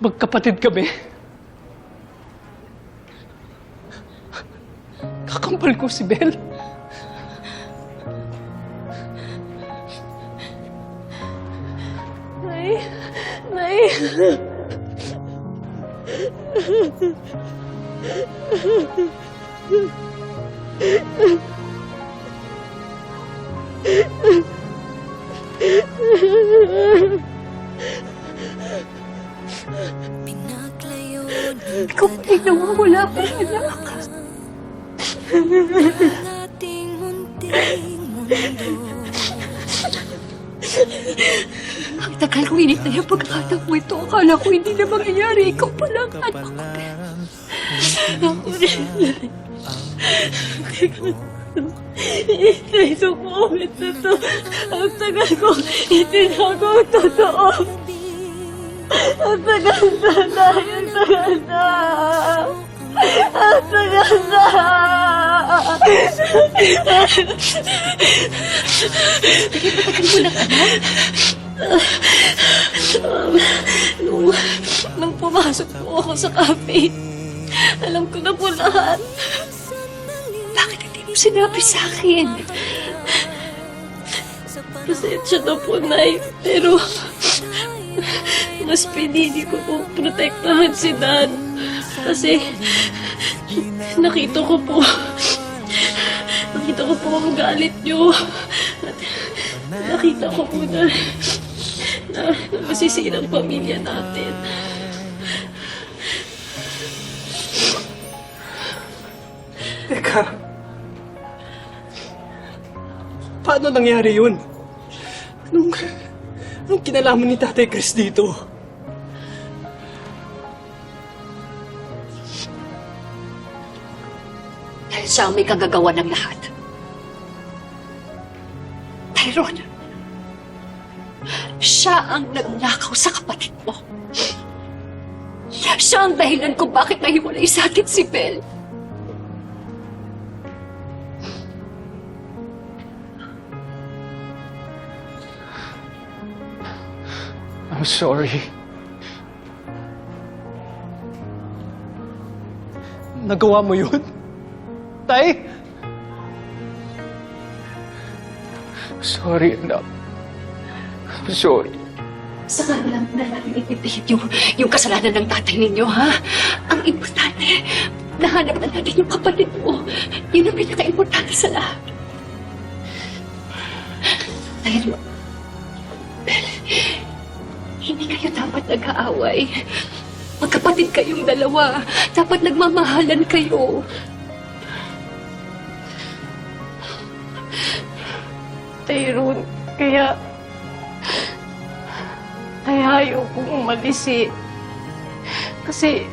Magkapatid kami. Kakampal ko si Bel. Nay. Ikaw pa rin nawawala akong anak. Ang tagal ko hinintay ang pagkakataon mo ito. Akala ko hindi na mangyayari. Ikaw pa lang, anak ko. Ako rin. Hinintay sa moment na to. Ang tagal ko itinago ang totoo. Ang tagal na, Nay. Ang tagal na. Ang tagal na. Matagal mo na, anak. Nung pumasok po ako sa cafe, alam ko na po lahat. Bakit hindi mo sinabi sa akin? Pasensya na po, Nay. Pero mas pinili ko po protektahan si Dan. Kasi nakita ko po ang galit niyo. At nakita ko po na masisira ang pamilya natin. Teka. Paano nangyari yun? Anong kinalaman ni Tatay Chris dito? Dahil siya ang may kagagawa ng lahat. Tyrone, siya ang nagnakaw sa kapatid mo. Siya ang dahilan kung bakit nahiwalay sa atin si Bel. I'm sorry. Nagawa mo yun? Tay? Sorry, anak. I'm sorry. Saka lang na natin itindihin yung kasalanan ng tatay ninyo, ha? Ang importante, nahanap na natin yung kapatid mo. Yun ang pinaka-importante sa lahat. Dahil, hindi kayo dapat nag-aaway. Magkapatid kayong dalawa. Dapat nagmamahalan kayo. Tyrone, kaya ayaw kong umalis eh. Kasi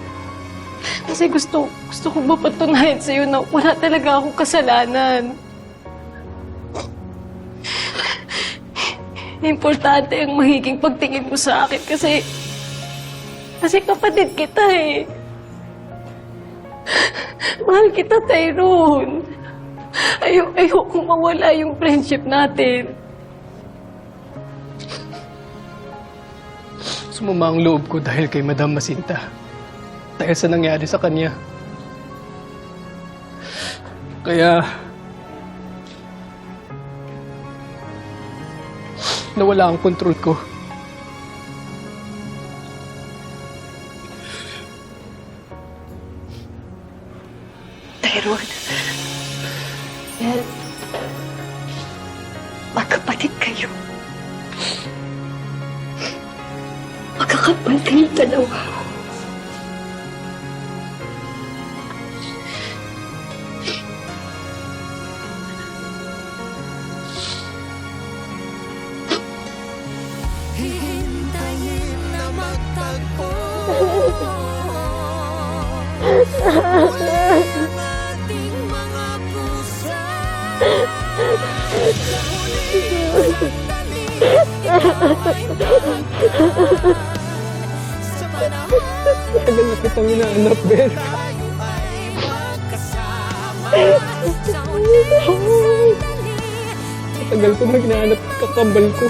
gusto kong mapatunayan sa'yo na wala talaga akong kasalanan. Importante ang magiging pagtingin mo sa akin kasi kapatid kita eh. Mahal kita, Tyrone. Ayokong mawala yung friendship natin. Sumama ang loob ko dahil kay Madam Masinta. Dahil sa nangyari sa kanya. Kaya nawala ang kontrol ko. Tyrone, Bel, magkapatid kayo. Magkakapal kayong dalawa. Hihintayin na magtagpo ating mga pusa. Sa huling sandali, ikaw ay mahal. Sa panahon Tagal na kitang hinahanap, Bel. tayo ay magkasama. Sa huling sandali, Tagal ko na hinahanap kakambal ko.